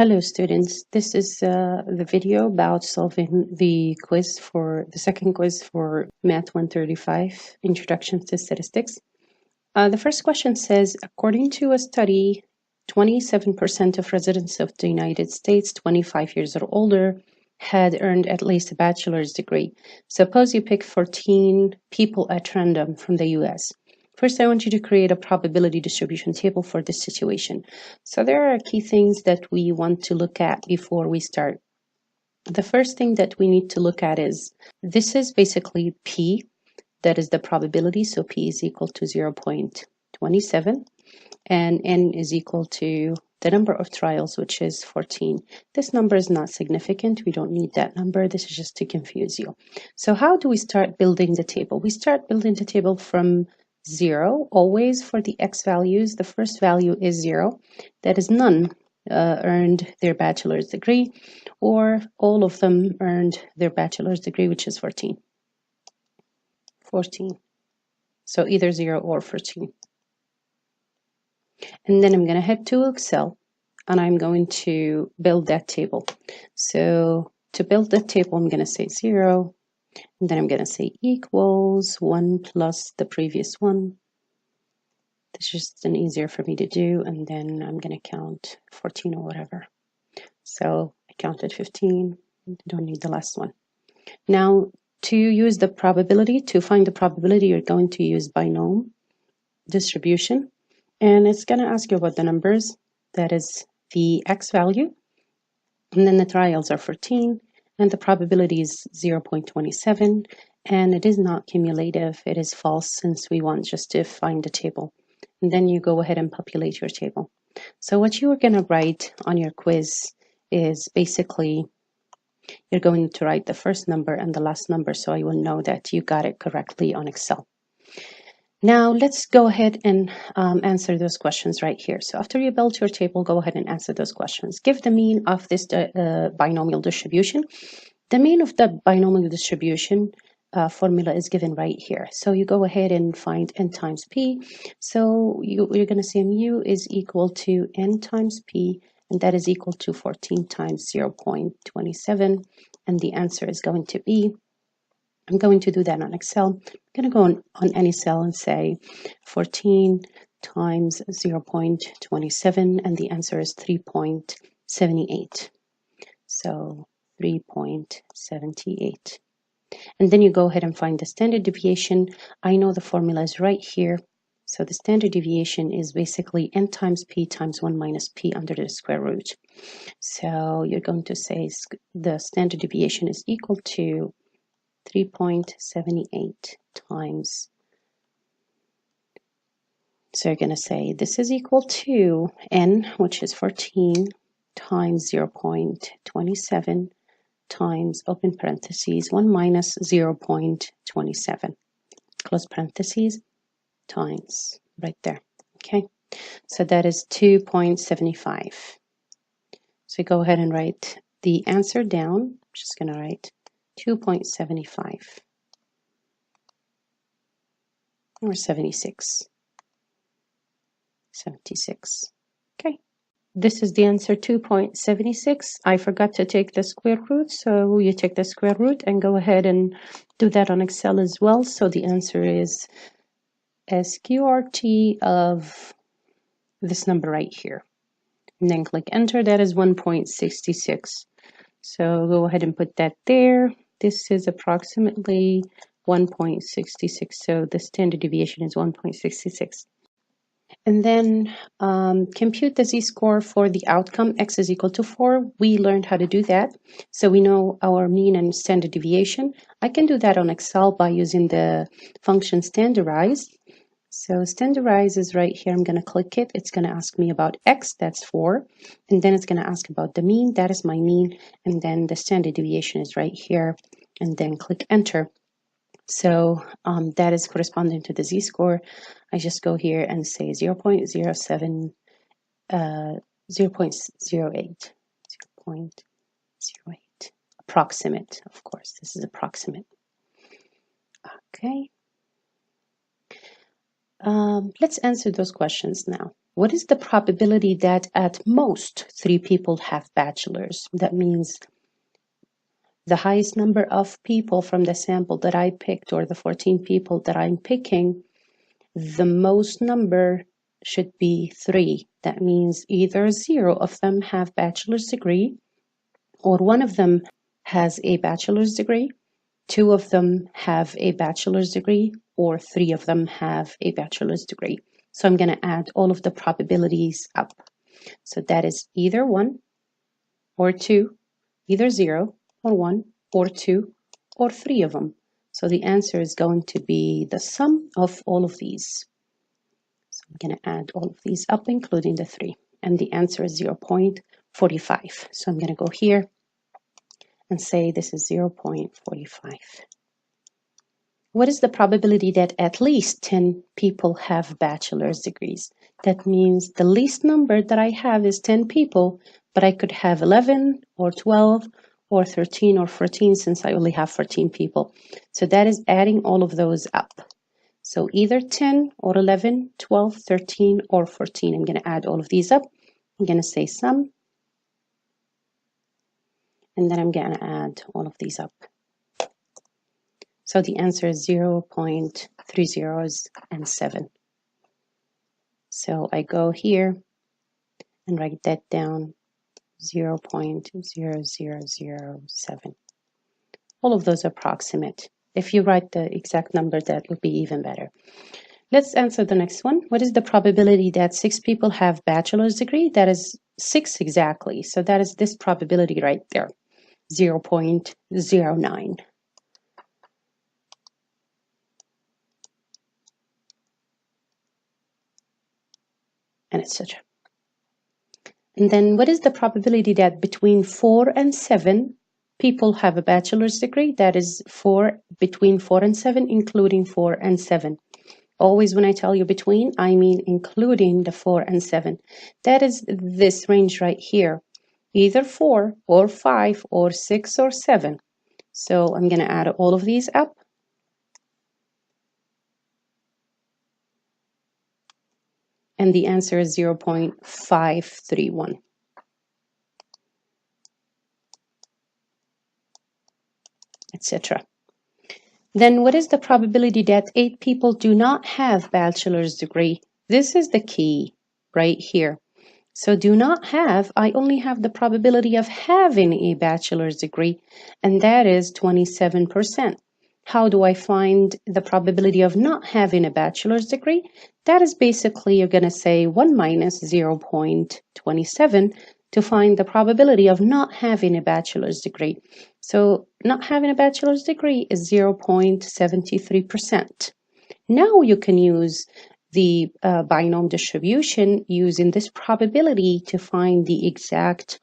Hello students, this is the video about solving the second quiz for Math 135, Introduction to Statistics. The first question says, according to a study, 27% of residents of the United States 25 years or older had earned at least a bachelor's degree. Suppose you pick 14 people at random from the US. First, I want you to create a probability distribution table for this situation. So there are key things that we want to look at before we start. The first thing that we need to look at is, this is basically P, that is the probability. So P is equal to 0.27 and N is equal to the number of trials, which is 14. This number is not significant. We don't need that number. This is just to confuse you. So how do we start building the table? We start building the table from 0. Always for the X values, the first value is 0. That is none earned their bachelor's degree, or all of them earned their bachelor's degree, which is 14. 14. So either 0 or 14. And then I'm going to head to Excel and I'm going to build that table. So to build that table, I'm going to say 0. And then I'm going to say equals 1 plus the previous one. This is just an easier for me to do. And then I'm going to count 14 or whatever. So I counted 15. I don't need the last one. Now, to use the probability, to find the probability, you're going to use binomial distribution. And it's going to ask you about the numbers. That is the X value. And then the trials are 14. And the probability is 0.27. And it is not cumulative. It is false since we want just to find the table. And then you go ahead and populate your table. So what you are going to write on your quiz is basically, you're going to write the first number and the last number so I will know that you got it correctly on Excel. Now let's go ahead and answer those questions right here. So after you build your table, go ahead and answer those questions. Give the mean of this binomial distribution. The mean of the binomial distribution formula is given right here. So you go ahead and find n times p. So you're going to say mu is equal to n times p, and that is equal to 14 times 0.27. And the answer is going to be, I'm going to do that on Excel. I'm going to go on any cell and say 14 times 0.27, and the answer is 3.78. So 3.78. And then you go ahead and find the standard deviation. I know the formula is right here. So the standard deviation is basically n times p times 1 minus p under the square root. So you're going to say the standard deviation is equal to 3.78 times. So you're going to say this is equal to n, which is 14, times 0.27 times, open parentheses, 1 minus 0.27, close parentheses, times, right there. Okay, so that is 2.75. So go ahead and write the answer down. I'm just going to write 2.75 or 76. 76. Okay. This is the answer, 2.76. I forgot to take the square root, so you take the square root and go ahead and do that on Excel as well. So the answer is SQRT of this number right here. And then click enter. That is 1.66. So go ahead and put that there. This is approximately 1.66. So the standard deviation is 1.66. And then compute the z-score for the outcome. X is equal to 4. We learned how to do that. So we know our mean and standard deviation. I can do that on Excel by using the function standardize. So standardize is right here. I'm going to click it. It's going to ask me about X, that's 4. And then it's going to ask about the mean. That is my mean. And then the standard deviation is right here. And then click enter. So that is corresponding to the z-score. I just go here and say 0.07, 0.08, 0.08. Approximate, of course. This is approximate. Okay. Let's answer those questions now. what is the probability that at most 3 people have bachelors? That means the highest number of people from the sample that I picked, or the 14 people that I'm picking, the most number should be 3. That means either 0 of them have bachelor's degree, or 1 of them has a bachelor's degree, 2 of them have a bachelor's degree, or 3 of them have a bachelor's degree. So I'm going to add all of the probabilities up. So that is either 1 or 2, either 0 or 1 or 2 or 3 of them. So the answer is going to be the sum of all of these. So I'm going to add all of these up, including the 3. And the answer is 0.45. So I'm going to go here and say this is 0.45. What is the probability that at least 10 people have bachelor's degrees? That means the least number that I have is 10 people, but I could have 11 or 12 or 13 or 14 since I only have 14 people. So that is adding all of those up. So either 10 or 11, 12, 13, or 14. I'm going to add all of these up. I'm going to say sum. And then I'm going to add all of these up. So the answer is 0.30 and 7. So I go here and write that down, 0.0007. All of those are approximate. If you write the exact number, that would be even better. Let's answer the next one. What is the probability that 6 people have bachelor's degree? That is 6 exactly. So that is this probability right there, 0.09. And etc. And then what is the probability that between 4 and 7 people have a bachelor's degree? That is between 4 and 7, including 4 and 7. Always when I tell you between, I mean including the 4 and 7. That is this range right here, either 4 or 5 or 6 or 7. So I'm going to add all of these up. And the answer is 0.531. Etc. Then what is the probability that 8 people do not have bachelor's degree? This is the key right here. So do not have, I only have the probability of having a bachelor's degree, and that is 27%. How do I find the probability of not having a bachelor's degree? That is basically, you're going to say 1 minus 0.27 to find the probability of not having a bachelor's degree. So not having a bachelor's degree is 0.73%. Now you can use the binomial distribution using this probability to find the exact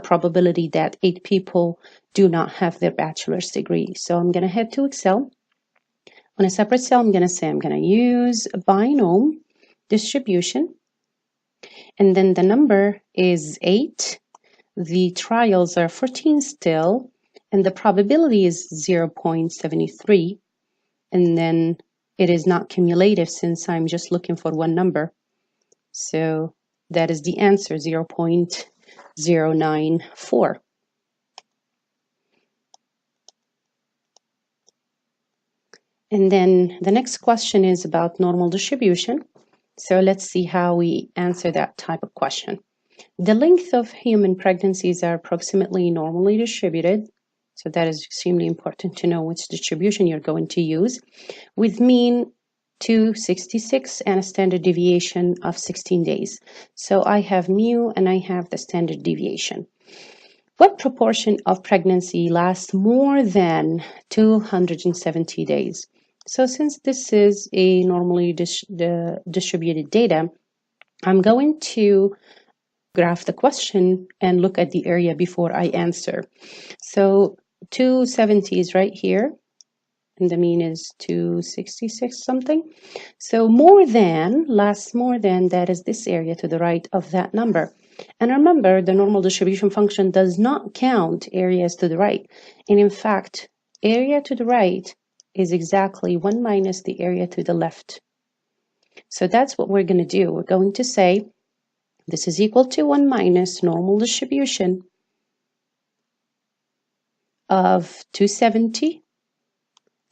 probability that 8 people do not have their bachelor's degree. So I'm going to head to Excel. On a separate cell, I'm going to say I'm going to use binomial distribution. And then the number is 8. The trials are 14 still. And the probability is 0.73. And then it is not cumulative since I'm just looking for one number. So that is the answer, 0.094. And then the next question is about normal distribution. So let's see how we answer that type of question. The length of human pregnancies are approximately normally distributed. So that is extremely important to know which distribution you're going to use, with mean 266 and a standard deviation of 16 days. So I have mu and I have the standard deviation. What proportion of pregnancy lasts more than 270 days? So since this is a normally distributed data, I'm going to graph the question and look at the area before I answer. So 270 is right here, and the mean is 266 something. So more than, lasts more than, that is this area to the right of that number. And remember, the normal distribution function does not count areas to the right. And in fact, area to the right is exactly 1 minus the area to the left. So that's what we're going to do. We're going to say this is equal to 1 minus normal distribution of 270,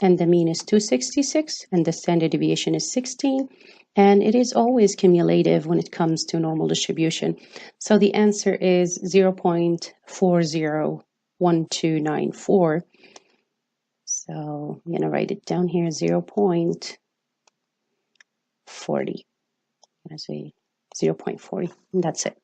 and the mean is 266, and the standard deviation is 16, and it is always cumulative when it comes to normal distribution. So the answer is 0.401294. So I'm going to write it down here, 0.40. I'm going to say 0.40, and that's it.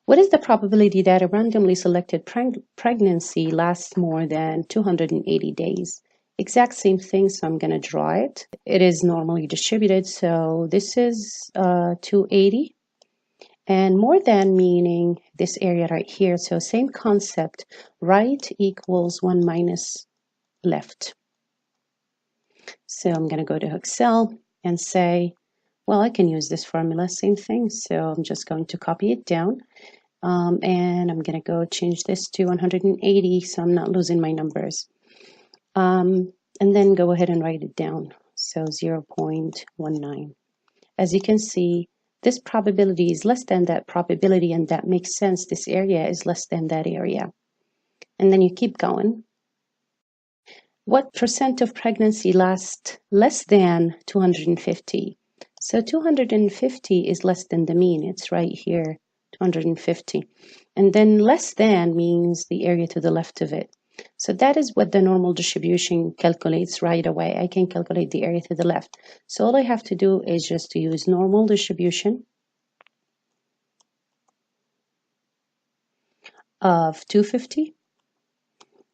What is the probability that a randomly selected pregnancy lasts more than 280 days? Exact same thing, so I'm going to draw it. It is normally distributed, so this is 280. And more than meaning this area right here. So same concept, right equals 1 minus left. So I'm going to go to Excel and say, well, I can use this formula, same thing. So I'm just going to copy it down. And I'm going to go change this to 180 so I'm not losing my numbers. And then go ahead and write it down. So 0.19. As you can see, this probability is less than that probability, and that makes sense. This area is less than that area. And then you keep going. What percent of pregnancy lasts less than 250? So 250 is less than the mean. It's right here, 250. And then less than means the area to the left of it. So that is what the normal distribution calculates right away. I can calculate the area to the left. So all I have to do is just to use normal distribution of 250.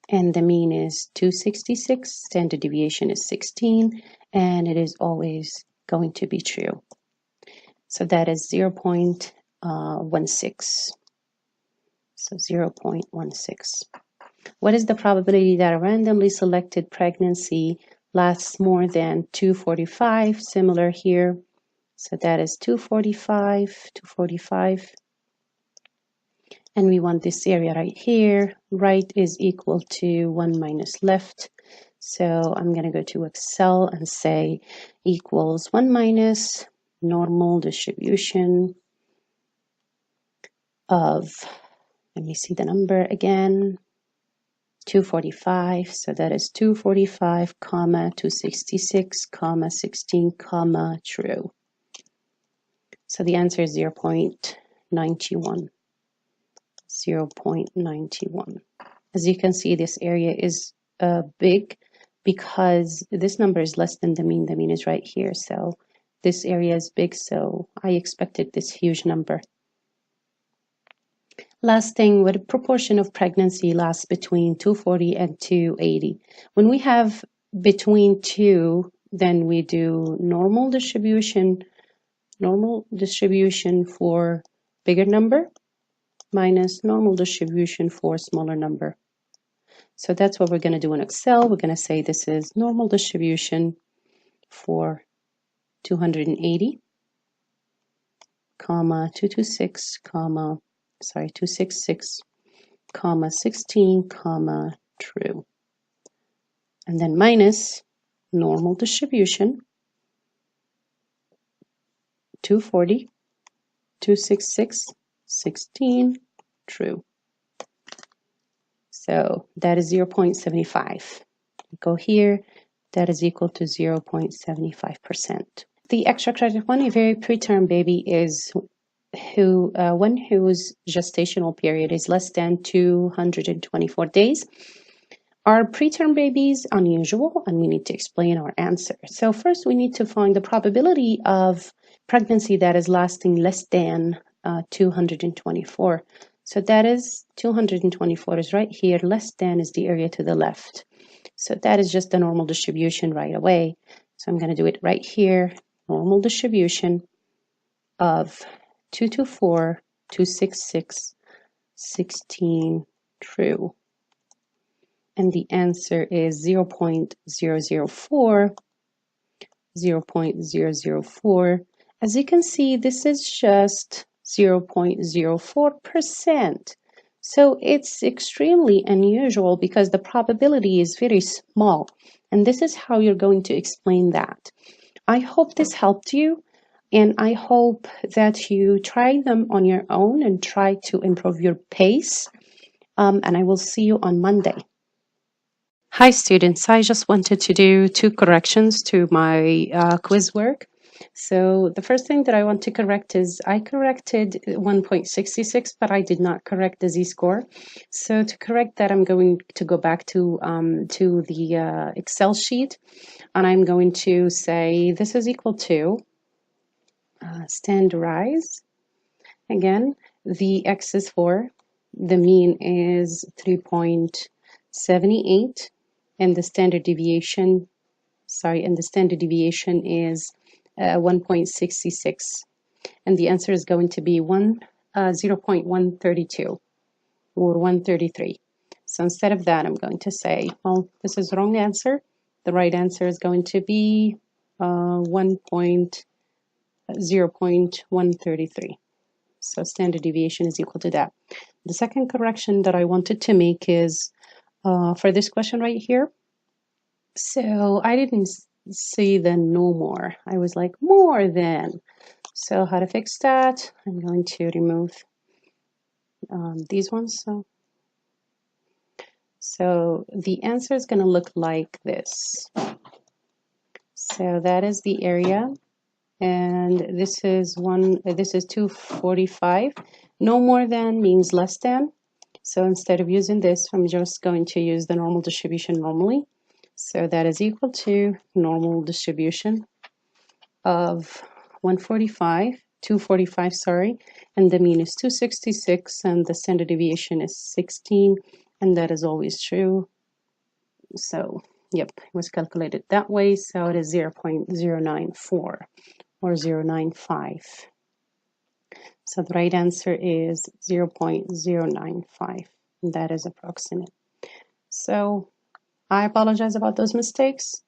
And the mean is 266, standard deviation is 16, and it is always going to be true. So that is 0.16. So 0.16. What is the probability that a randomly selected pregnancy lasts more than 245? Similar here. So that is 245. And we want this area right here. Right is equal to 1 minus left. So I'm going to go to Excel and say equals 1 minus normal distribution of, let me see the number again, 245. So that is 245, comma, 266, comma, 16, comma, true. So the answer is 0.91. 0.91. As you can see, this area is big because this number is less than the mean. The mean is right here. So this area is big, so I expected this huge number. Last thing, what proportion of pregnancy lasts between 240 and 280? When we have between 2, then we do normal distribution for bigger number minus normal distribution for smaller number. So that's what we're going to do in Excel. We're going to say this is normal distribution for 280, comma, 266, comma, 266, comma, 16, comma, true. And then minus normal distribution, 240, 266, 16, true. So that is 0.75. Go here, that is equal to 0.75%. The extra credit one, a very preterm baby is one whose gestational period is less than 224 days. Are preterm babies unusual? And we need to explain our answer. So first we need to find the probability of pregnancy that is lasting less than 224. So that is 224 is right here, less than is the area to the left. So that is just the normal distribution right away. So I'm going to do it right here, normal distribution of 224, 266, 16, true. And the answer is 0.004, 0.004. As you can see, this is just 0.04%. So it's extremely unusual because the probability is very small. And this is how you're going to explain that. I hope this helped you. And I hope that you try them on your own and try to improve your pace. And I will see you on Monday. Hi students, I just wanted to do 2 corrections to my quiz work. So the first thing that I want to correct is I corrected 1.66, but I did not correct the z-score. So to correct that, I'm going to go back to the Excel sheet, and I'm going to say this is equal to standardize. Again, the x is 4, the mean is 3.78, and the standard deviation, is 1.66, and the answer is going to be 0.132 or 133. So instead of that, I'm going to say, well, this is the wrong answer. The right answer is going to be 0.133. So standard deviation is equal to that. The second correction that I wanted to make is for this question right here. So I didn't see the no more. I was like more than. So how to fix that? I'm going to remove these ones. So the answer is going to look like this. So that is the area. And this is 245. No more than means less than. So instead of using this, I'm just going to use the normal distribution normally. So that is equal to normal distribution of 245, sorry, and the mean is 266, and the standard deviation is 16, and that is always true. So, yep, it was calculated that way, so it is 0.094 or 0.095. So the right answer is 0.095. That is approximate. So I apologize about those mistakes,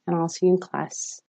and I'll see you in class.